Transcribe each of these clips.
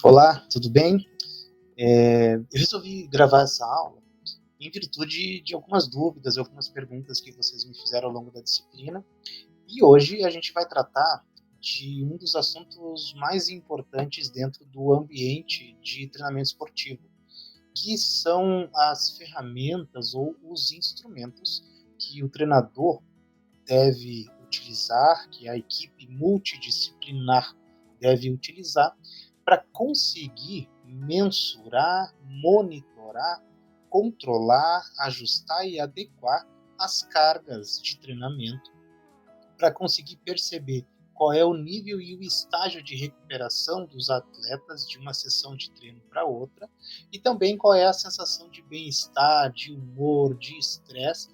Olá, tudo bem? Eu resolvi gravar essa aula em virtude de algumas dúvidas e algumas perguntas que vocês me fizeram ao longo da disciplina. E hoje a gente vai tratar de um dos assuntos mais importantes dentro do ambiente de treinamento esportivo, que são as ferramentas ou os instrumentos que o treinador deve utilizar, que a equipe multidisciplinar deve utilizar para conseguir mensurar, monitorar, controlar, ajustar e adequar as cargas de treinamento para conseguir perceber qual é o nível e o estágio de recuperação dos atletas de uma sessão de treino para outra e também qual é a sensação de bem-estar, de humor, de estresse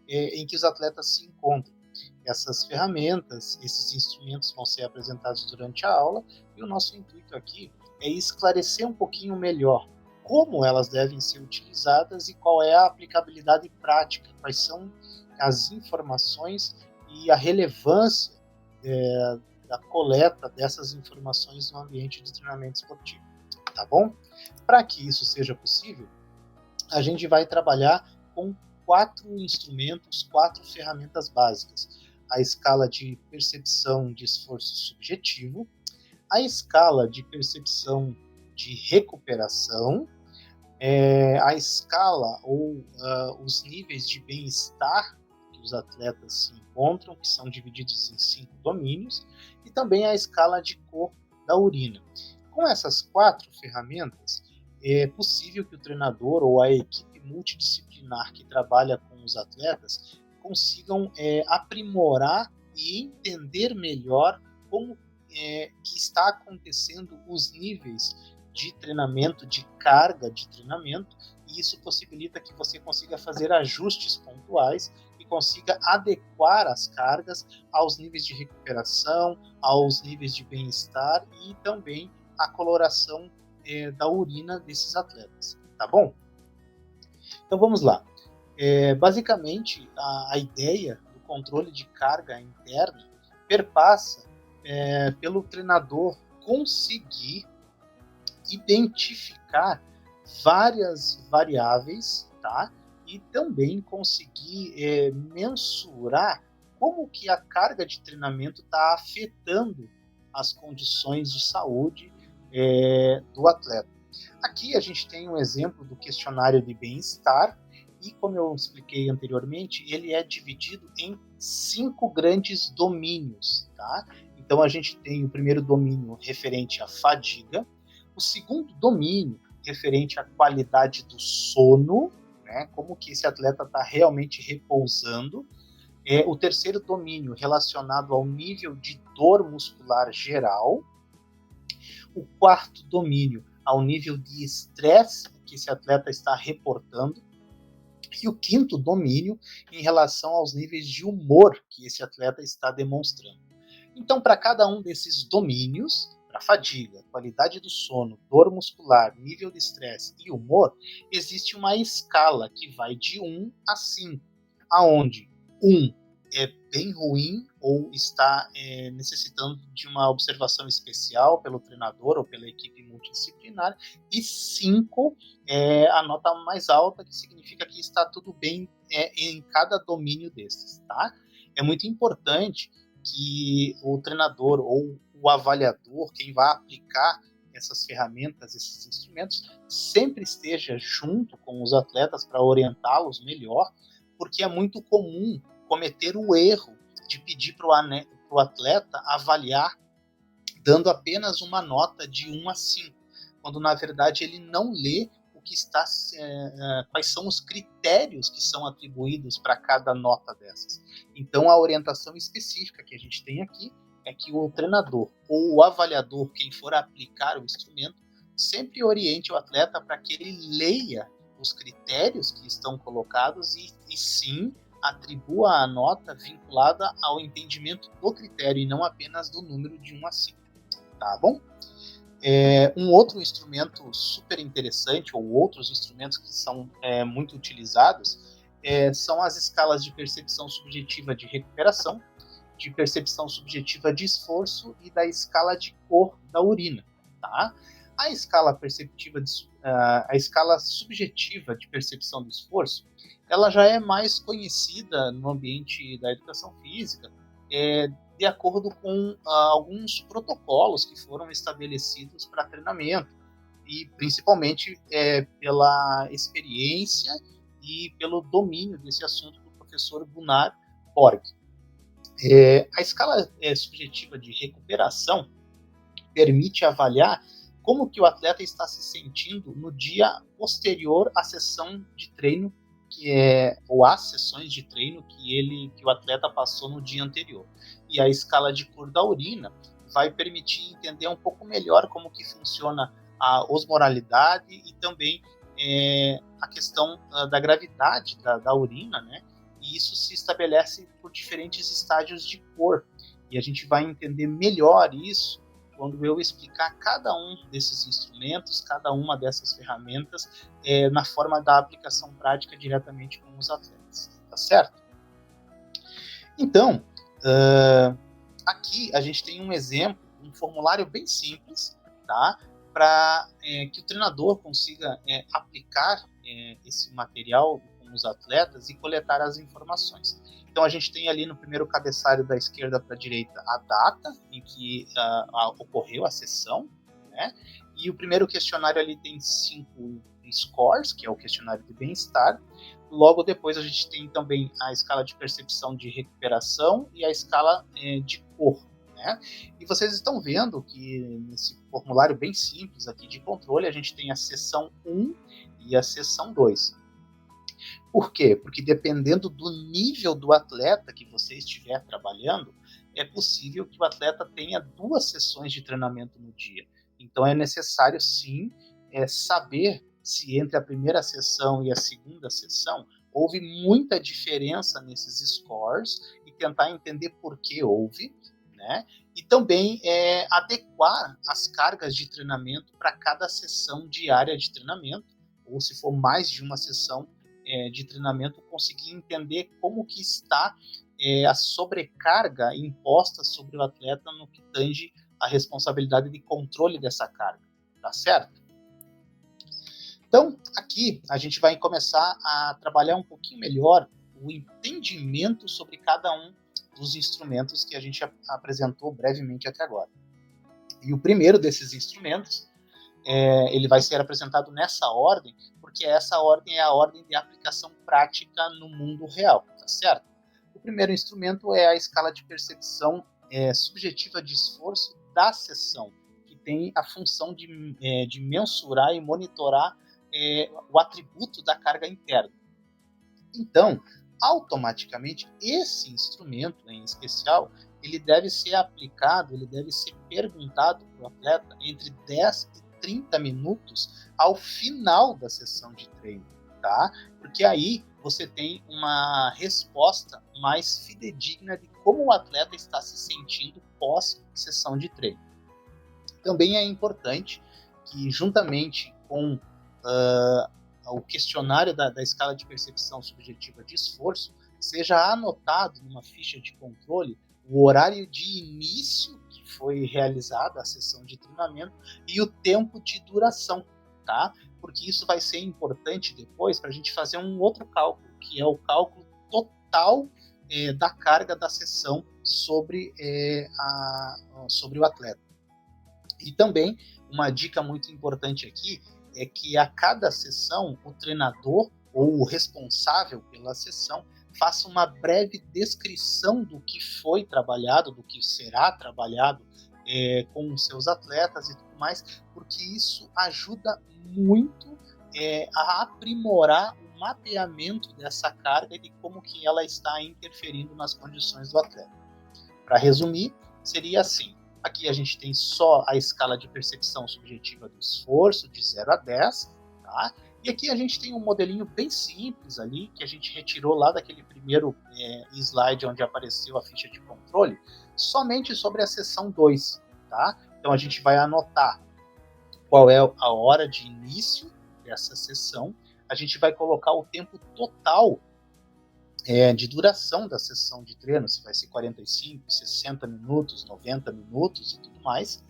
em que os atletas se encontram. Essas ferramentas, esses instrumentos vão ser apresentados durante a aula e o nosso intuito aqui é esclarecer um pouquinho melhor como elas devem ser utilizadas e qual é a aplicabilidade prática, quais são as informações e a relevância da coleta dessas informações no ambiente de treinamento esportivo, tá bom? Para que isso seja possível, a gente vai trabalhar com 4 instrumentos, 4 ferramentas básicas. A escala de percepção de esforço subjetivo, a escala de percepção de recuperação, a escala ou os níveis de bem-estar que os atletas se encontram, que são divididos em 5 domínios, e também a escala de cor da urina. Com essas 4 ferramentas, é possível que o treinador ou a equipe multidisciplinar que trabalha com os atletas consigam aprimorar e entender melhor como que está acontecendo os níveis de treinamento, de carga de treinamento, e isso possibilita que você consiga fazer ajustes pontuais e consiga adequar as cargas aos níveis de recuperação, aos níveis de bem-estar e também a coloração da urina desses atletas, tá bom? Então vamos lá. Basicamente, a ideia do controle de carga interna perpassa pelo treinador conseguir identificar várias variáveis, tá? E também conseguir mensurar como que a carga de treinamento está afetando as condições de saúde do atleta. Aqui a gente tem um exemplo do questionário de bem-estar e, como eu expliquei anteriormente, ele é dividido em 5 grandes domínios, tá? Então a gente tem o primeiro domínio referente à fadiga, o segundo domínio referente à qualidade do sono, né, como que esse atleta está realmente repousando, o terceiro domínio relacionado ao nível de dor muscular geral, o quarto domínio ao nível de estresse que esse atleta está reportando, e o quinto domínio em relação aos níveis de humor que esse atleta está demonstrando. Então, para cada um desses domínios, para fadiga, qualidade do sono, dor muscular, nível de estresse e humor, existe uma escala que vai de 1 a 5, aonde 1 é bem ruim ou está necessitando de uma observação especial pelo treinador ou pela equipe multidisciplinar, e 5 é a nota mais alta, que significa que está tudo bem em cada domínio desses, tá? É muito importante que o treinador ou o avaliador, quem vai aplicar essas ferramentas, esses instrumentos, sempre esteja junto com os atletas para orientá-los melhor, porque é muito comum cometer o erro de pedir para o atleta avaliar dando apenas uma nota de 1 a 5, quando na verdade ele não lê o que está, quais são os critérios que são atribuídos para cada nota dessas. Então a orientação específica que a gente tem aqui é que o treinador ou o avaliador, quem for aplicar o instrumento, sempre oriente o atleta para que ele leia os critérios que estão colocados e sim atribua a nota vinculada ao entendimento do critério e não apenas do número de 1 a 5, tá bom? Um outro instrumento super interessante, ou outros instrumentos que são muito utilizados, são as escalas de percepção subjetiva de recuperação, de percepção subjetiva de esforço e da escala de cor da urina, tá? A escala perceptiva, a escala subjetiva de percepção do esforço, ela já é mais conhecida no ambiente da educação física, de acordo com alguns protocolos que foram estabelecidos para treinamento, e principalmente pela experiência e pelo domínio desse assunto do professor Gunnar Borg. A escala subjetiva de recuperação permite avaliar como que o atleta está se sentindo no dia posterior à sessão de treino, ou às sessões de treino que o atleta passou no dia anterior. E a escala de cor da urina vai permitir entender um pouco melhor como que funciona a osmoralidade e também a questão da gravidade da urina, né? E isso se estabelece por diferentes estágios de cor. E a gente vai entender melhor isso quando eu explicar cada um desses instrumentos, cada uma dessas ferramentas, na forma da aplicação prática diretamente com os atletas, tá certo? Então, aqui a gente tem um exemplo, um formulário bem simples, tá? Para que o treinador consiga aplicar esse material com os atletas e coletar as informações. Então a gente tem ali no primeiro cabeçalho da esquerda para a direita a data em que ocorreu a sessão, né? E o primeiro questionário ali tem 5 scores, que é o questionário de bem-estar. Logo depois a gente tem também a escala de percepção de recuperação e a escala de cor, né? E vocês estão vendo que nesse formulário bem simples aqui de controle a gente tem a seção 1 e a seção 2. Por quê? Porque dependendo do nível do atleta que você estiver trabalhando, é possível que o atleta tenha 2 sessões de treinamento no dia. Então é necessário sim saber se entre a primeira sessão e a segunda sessão houve muita diferença nesses scores e tentar entender por que houve, né? E também adequar as cargas de treinamento para cada sessão diária de treinamento, ou se for mais de uma sessão de treinamento, conseguir entender como que está a sobrecarga imposta sobre o atleta no que tange a responsabilidade de controle dessa carga, tá certo? Então, aqui a gente vai começar a trabalhar um pouquinho melhor o entendimento sobre cada um dos instrumentos que a gente apresentou brevemente até agora. E o primeiro desses instrumentos, ele vai ser apresentado nessa ordem, porque essa ordem é a ordem de aplicação prática no mundo real, tá certo? O primeiro instrumento é a escala de percepção subjetiva de esforço da sessão, que tem a função de mensurar e monitorar o atributo da carga interna. Então, automaticamente, esse instrumento em especial, ele deve ser aplicado, ele deve ser perguntado para o atleta entre 10 e 30 minutos ao final da sessão de treino, tá? Porque aí você tem uma resposta mais fidedigna de como o atleta está se sentindo pós-sessão de treino. Também é importante que, juntamente com o questionário da escala de percepção subjetiva de esforço, seja anotado numa ficha de controle o horário de início que foi realizada a sessão de treinamento e o tempo de duração, tá? Porque isso vai ser importante depois para a gente fazer um outro cálculo, que é o cálculo total da carga da sessão sobre o atleta. E também, uma dica muito importante aqui é que a cada sessão, o treinador ou o responsável pela sessão faça uma breve descrição do que foi trabalhado, do que será trabalhado com os seus atletas e tudo mais, porque isso ajuda muito a aprimorar o mapeamento dessa carga e de como que ela está interferindo nas condições do atleta. Para resumir, seria assim. Aqui a gente tem só a escala de percepção subjetiva do esforço, de 0 a 10, tá? E aqui a gente tem um modelinho bem simples ali, que a gente retirou lá daquele primeiro slide onde apareceu a ficha de controle, somente sobre a seção 2, tá? Então a gente vai anotar qual é a hora de início dessa sessão, a gente vai colocar o tempo total de duração da sessão de treino, se vai ser 45, 60 minutos, 90 minutos e tudo mais.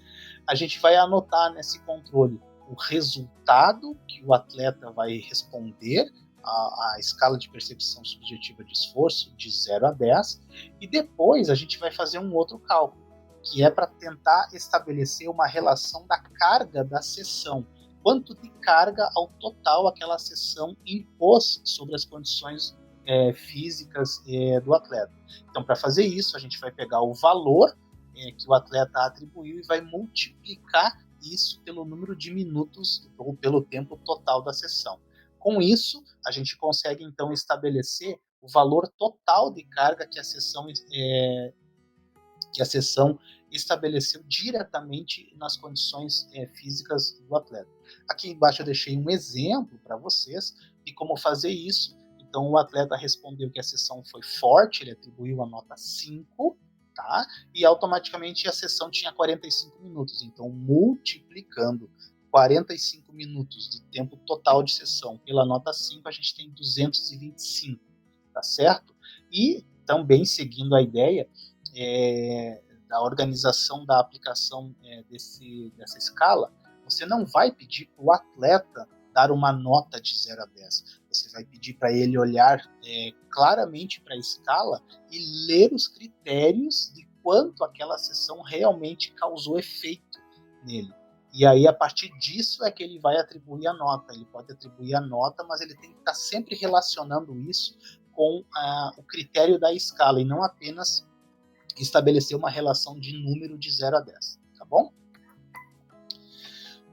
a gente vai anotar nesse controle o resultado que o atleta vai responder à escala de percepção subjetiva de esforço, de 0 a 10, e depois a gente vai fazer um outro cálculo, que é para tentar estabelecer uma relação da carga da sessão. Quanto de carga ao total aquela sessão impôs sobre as condições físicas do atleta. Então, para fazer isso, a gente vai pegar o valor que o atleta atribuiu e vai multiplicar isso pelo número de minutos ou pelo tempo total da sessão. Com isso, a gente consegue, então, estabelecer o valor total de carga que a sessão estabeleceu diretamente nas condições físicas do atleta. Aqui embaixo eu deixei um exemplo para vocês de como fazer isso. Então, o atleta respondeu que a sessão foi forte, ele atribuiu a nota 5, tá? E automaticamente a sessão tinha 45 minutos. Então, multiplicando 45 minutos de tempo total de sessão pela nota 5, a gente tem 225, tá certo? E também seguindo a ideia da organização da aplicação dessa escala, você não vai pedir para o atleta dar uma nota de 0 a 10. Você vai pedir para ele olhar claramente para a escala e ler os critérios de quanto aquela sessão realmente causou efeito nele. E aí, a partir disso, é que ele vai atribuir a nota. Ele pode atribuir a nota, mas ele tem que estar sempre relacionando isso com o critério da escala, e não apenas estabelecer uma relação de número de 0 a 10, tá bom?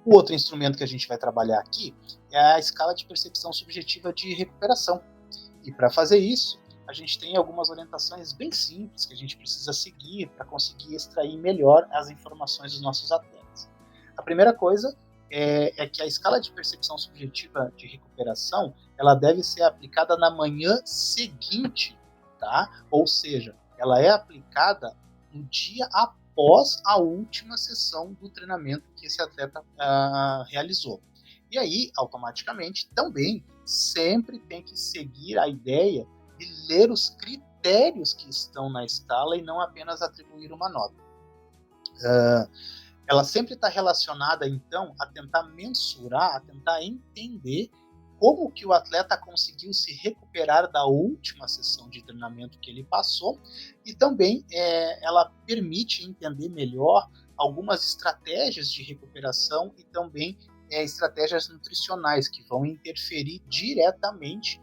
O outro instrumento que a gente vai trabalhar aqui é a escala de percepção subjetiva de recuperação. E para fazer isso, a gente tem algumas orientações bem simples que a gente precisa seguir para conseguir extrair melhor as informações dos nossos atletas. A primeira coisa é que a escala de percepção subjetiva de recuperação ela deve ser aplicada na manhã seguinte, tá? Ou seja, ela é aplicada no dia após a última sessão do treinamento que esse atleta realizou. E aí, automaticamente, também sempre tem que seguir a ideia de ler os critérios que estão na escala e não apenas atribuir uma nota. Ela sempre está relacionada, então, a tentar mensurar, a tentar entender como que o atleta conseguiu se recuperar da última sessão de treinamento que ele passou, e também ela permite entender melhor algumas estratégias de recuperação e também estratégias nutricionais que vão interferir diretamente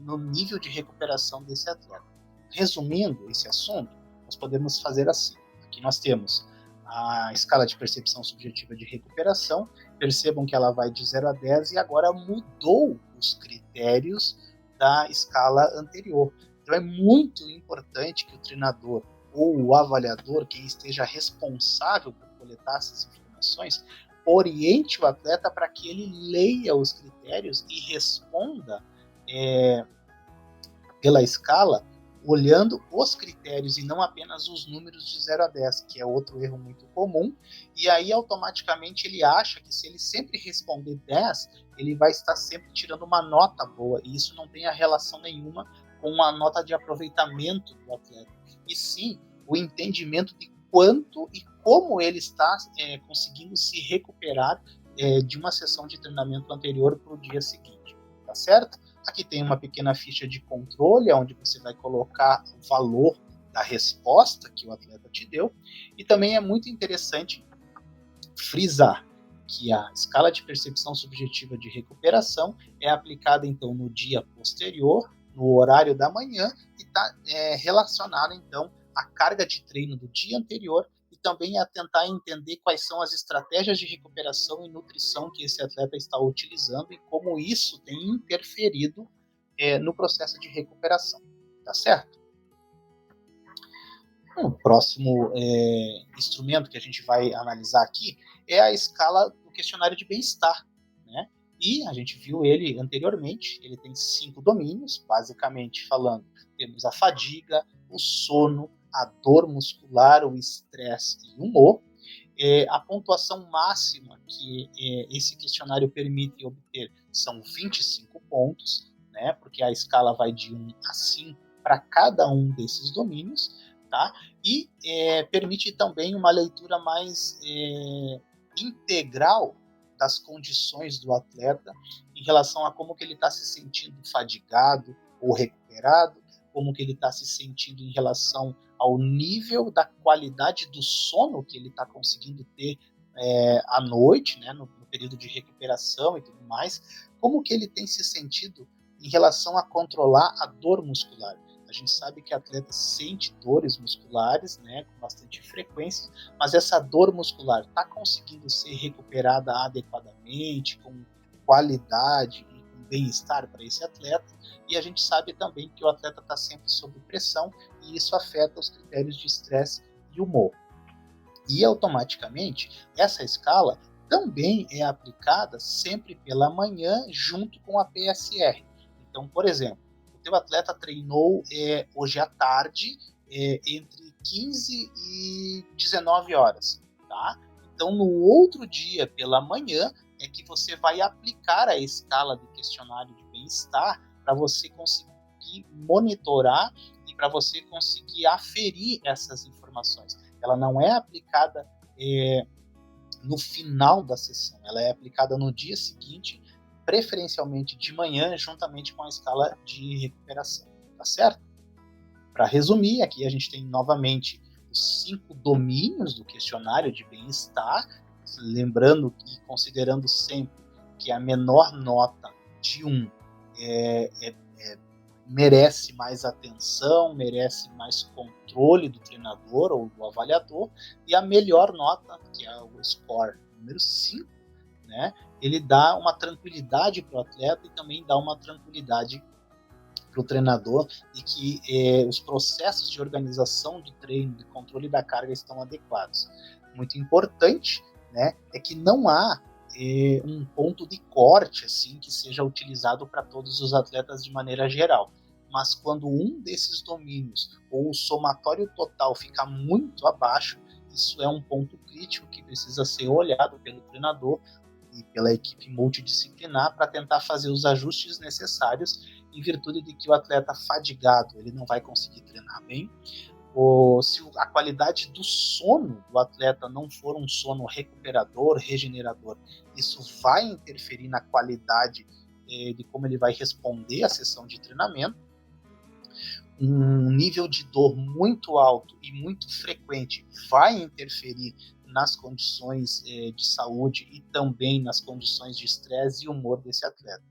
no nível de recuperação desse atleta. Resumindo esse assunto, nós podemos fazer assim. Aqui nós temos a escala de percepção subjetiva de recuperação. Percebam que ela vai de 0 a 10 e agora mudou os critérios da escala anterior. Então é muito importante que o treinador ou o avaliador, quem esteja responsável por coletar essas informações, oriente o atleta para que ele leia os critérios e responda pela escala olhando os critérios e não apenas os números de 0 a 10, que é outro erro muito comum, e aí automaticamente ele acha que se ele sempre responder 10, ele vai estar sempre tirando uma nota boa, e isso não tem relação nenhuma com a nota de aproveitamento do atleta, e sim o entendimento de quanto e como ele está conseguindo se recuperar de uma sessão de treinamento anterior para o dia seguinte, tá certo? Aqui tem uma pequena ficha de controle, onde você vai colocar o valor da resposta que o atleta te deu. E também é muito interessante frisar que a escala de percepção subjetiva de recuperação é aplicada, então, no dia posterior, no horário da manhã, e está relacionada, então, à carga de treino do dia anterior e também a tentar entender quais são as estratégias de recuperação e nutrição que esse atleta está utilizando e como isso tem interferido no processo de recuperação. Tá certo? O próximo instrumento que a gente vai analisar aqui é a escala do questionário de bem-estar, né? E a gente viu ele anteriormente, ele tem 5 domínios, basicamente falando, temos a fadiga, o sono, a dor muscular, o estresse e o humor. A pontuação máxima que esse questionário permite obter são 25 pontos, né? Porque a escala vai de 1 a 5 para cada um desses domínios, tá? E permite também uma leitura mais integral das condições do atleta em relação a como que ele está se sentindo fadigado ou recuperado, como que ele está se sentindo em relação ao nível da qualidade do sono que ele está conseguindo ter à noite, né, no período de recuperação e tudo mais, como que ele tem se sentido em relação a controlar a dor muscular. A gente sabe que atleta sente dores musculares, né, com bastante frequência, mas essa dor muscular está conseguindo ser recuperada adequadamente, com qualidade e com bem-estar para esse atleta. E a gente sabe também que o atleta está sempre sob pressão e isso afeta os critérios de estresse e humor. E automaticamente essa escala também é aplicada sempre pela manhã junto com a PSR. Então, por exemplo, o teu atleta treinou hoje à tarde entre 15 e 19 horas, tá? Então, no outro dia, pela manhã, é que você vai aplicar a escala do questionário de bem-estar para você conseguir monitorar e para você conseguir aferir essas informações. Ela não é aplicada no final da sessão, ela é aplicada no dia seguinte, preferencialmente de manhã, juntamente com a escala de recuperação, tá certo? Para resumir, aqui a gente tem novamente os 5 domínios do questionário de bem-estar, lembrando e considerando sempre que a menor nota de 1 merece mais atenção, merece mais controle do treinador ou do avaliador, e a melhor nota, que é o score número 5, né, ele dá uma tranquilidade para o atleta e também dá uma tranquilidade para o treinador de que os processos de organização do treino, de controle da carga estão adequados. Muito importante, né, é que não há um ponto de corte assim que seja utilizado para todos os atletas de maneira geral. Mas quando um desses domínios ou o somatório total fica muito abaixo, isso é um ponto crítico que precisa ser olhado pelo treinador e pela equipe multidisciplinar para tentar fazer os ajustes necessários em virtude de que o atleta fadigado ele não vai conseguir treinar bem, ou se a qualidade do sono do atleta não for um sono recuperador, regenerador, isso vai interferir na qualidade de como ele vai responder à sessão de treinamento. Um nível de dor muito alto e muito frequente vai interferir nas condições de saúde e também nas condições de estresse e humor desse atleta.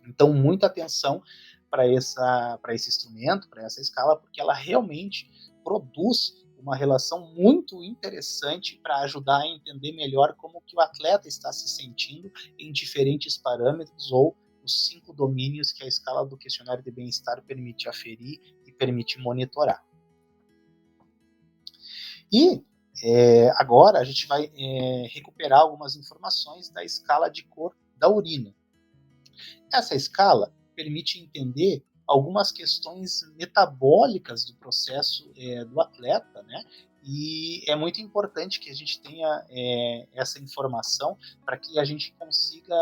Então, muita atenção para esse instrumento, para essa escala, porque ela realmente produz uma relação muito interessante para ajudar a entender melhor como que o atleta está se sentindo em diferentes parâmetros ou os 5 domínios que a escala do questionário de bem-estar permite aferir e permite monitorar. E agora a gente vai recuperar algumas informações da escala de cor da urina. Essa escala permite entender algumas questões metabólicas do processo do atleta, né? E é muito importante que a gente tenha essa informação para que a gente consiga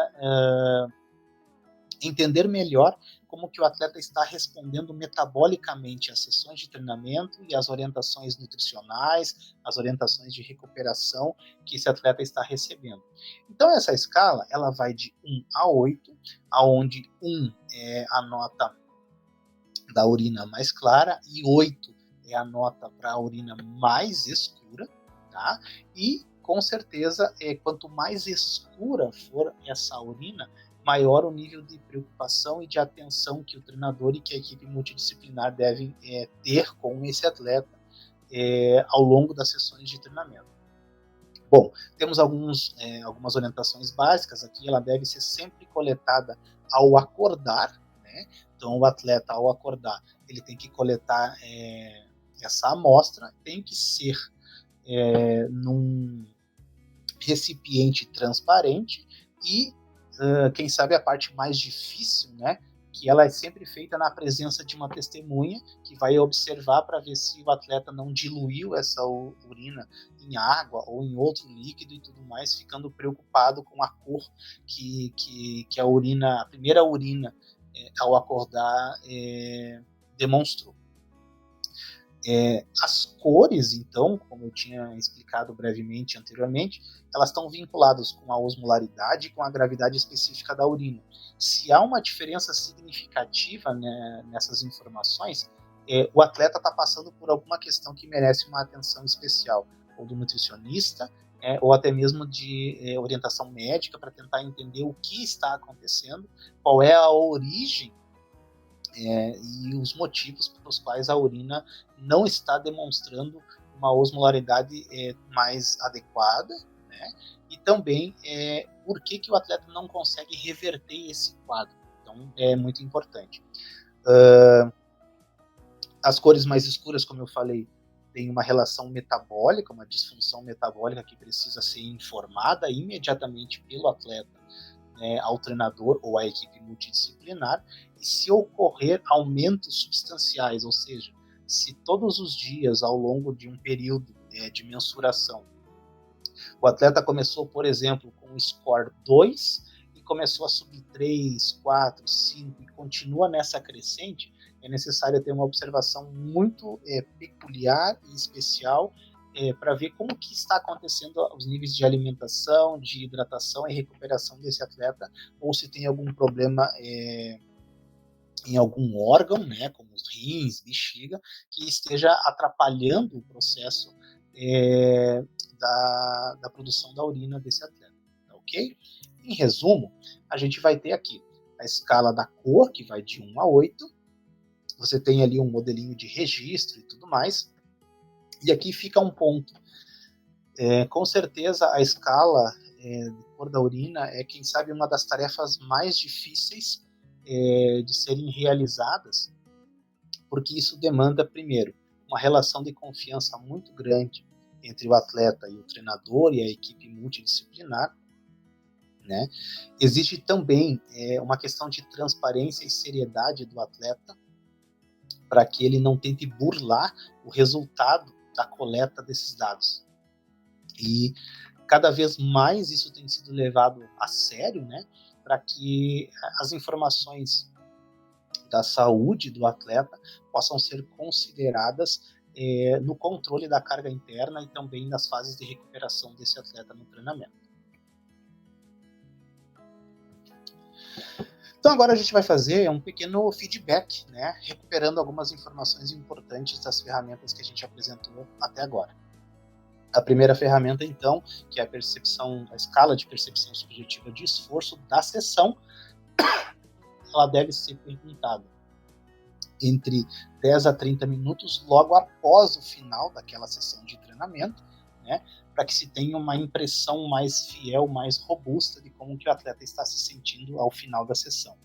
entender melhor como que o atleta está respondendo metabolicamente às sessões de treinamento e às orientações nutricionais, as orientações de recuperação que esse atleta está recebendo. Então essa escala, ela vai de 1 a 8, aonde 1 é a nota da urina mais clara e 8 é a nota para a urina mais escura, tá? E com certeza, quanto mais escura for essa urina, maior o nível de preocupação e de atenção que o treinador e que a equipe multidisciplinar devem ter com esse atleta ao longo das sessões de treinamento. Bom, temos algumas orientações básicas aqui, ela deve ser sempre coletada ao acordar, né? Então, o atleta, ao acordar, ele tem que coletar essa amostra, tem que ser num recipiente transparente e quem sabe a parte mais difícil, né, que ela é sempre feita na presença de uma testemunha que vai observar para ver se o atleta não diluiu essa urina em água ou em outro líquido e tudo mais, ficando preocupado com a cor que a primeira urina ao acordar demonstrou. As cores, então, como eu tinha explicado brevemente anteriormente, elas estão vinculadas com a osmolaridade e com a gravidade específica da urina. Se há uma diferença significativa, né, nessas informações, o atleta está passando por alguma questão que merece uma atenção especial, ou do nutricionista, ou até mesmo de orientação médica, para tentar entender o que está acontecendo, qual é a origem e os motivos pelos quais a urina não está demonstrando uma osmolaridade mais adequada, né? E também por que o atleta não consegue reverter esse quadro. Então, é muito importante. As cores mais escuras, como eu falei, têm uma relação metabólica, uma disfunção metabólica que precisa ser informada imediatamente pelo atleta, ao treinador ou à equipe multidisciplinar, e se ocorrer aumentos substanciais, ou seja, se todos os dias ao longo de um período de mensuração, o atleta começou, por exemplo, com um score 2 e começou a subir 3, 4, 5 e continua nessa crescente, é necessário ter uma observação muito peculiar e especial para ver como que está acontecendo os níveis de alimentação, de hidratação e recuperação desse atleta, ou se tem algum problema em algum órgão, né, como os rins, bexiga, que esteja atrapalhando o processo da produção da urina desse atleta, ok? Em resumo, a gente vai ter aqui a escala da cor, que vai de 1 a 8, você tem ali um modelinho de registro e tudo mais, e aqui fica um ponto. Com certeza a escala de cor da urina é, quem sabe, uma das tarefas mais difíceis de serem realizadas, porque isso demanda, primeiro, uma relação de confiança muito grande entre o atleta e o treinador e a equipe multidisciplinar, né? Existe também uma questão de transparência e seriedade do atleta, para que ele não tente burlar o resultado da coleta desses dados. E cada vez mais isso tem sido levado a sério, né, para que as informações da saúde do atleta possam ser consideradas no controle da carga interna e também nas fases de recuperação desse atleta no treinamento. Então agora a gente vai fazer um pequeno feedback, né, recuperando algumas informações importantes das ferramentas que a gente apresentou até agora. A primeira ferramenta, então, que é a escala de percepção subjetiva de esforço da sessão, ela deve ser perguntada entre 10 a 30 minutos logo após o final daquela sessão de treinamento, né, para que se tenha uma impressão mais fiel, mais robusta de como que o atleta está se sentindo ao final da sessão.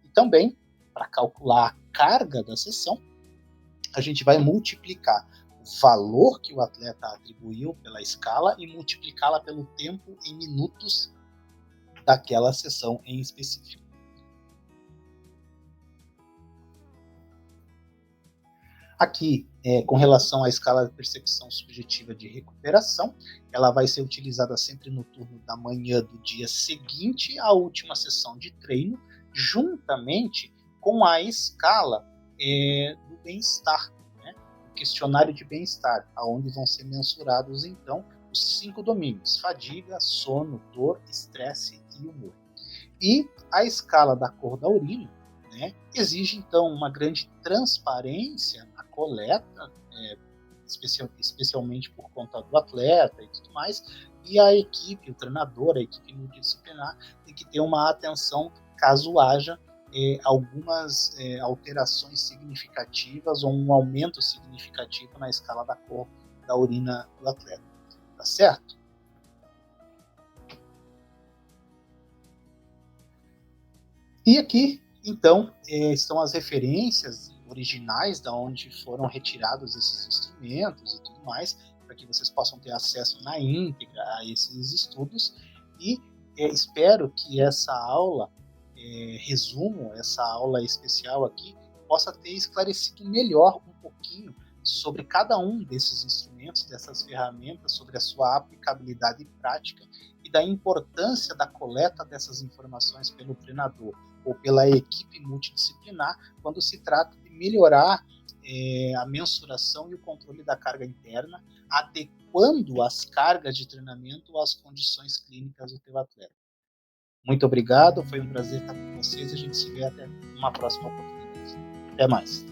E também, para calcular a carga da sessão, a gente vai multiplicar o valor que o atleta atribuiu pela escala e multiplicá-la pelo tempo em minutos daquela sessão em específico. Aqui, com relação à escala de percepção subjetiva de recuperação, ela vai ser utilizada sempre no turno da manhã do dia seguinte à última sessão de treino, juntamente com a escala do bem-estar, né? O questionário de bem-estar, onde vão ser mensurados, então, os 5 domínios: fadiga, sono, dor, estresse e humor. E a escala da cor da urina, né, exige, então, uma grande transparência na coleta, especialmente por conta do atleta e tudo mais, e a equipe, o treinador, a equipe multidisciplinar, tem que ter uma atenção caso haja algumas alterações significativas ou um aumento significativo na escala da cor da urina do atleta. Tá certo? E aqui, então, estão as referências originais da onde foram retirados esses instrumentos e tudo mais, para que vocês possam ter acesso na íntegra a esses estudos. E espero que essa aula, resumo, essa aula especial aqui, possa ter esclarecido melhor um pouquinho sobre cada um desses instrumentos, dessas ferramentas, sobre a sua aplicabilidade prática e da importância da coleta dessas informações pelo treinador ou pela equipe multidisciplinar quando se trata de melhorar a mensuração e o controle da carga interna, adequando as cargas de treinamento às condições clínicas do teu atleta. Muito obrigado, foi um prazer estar com vocês. A gente se vê até uma próxima oportunidade. Até mais.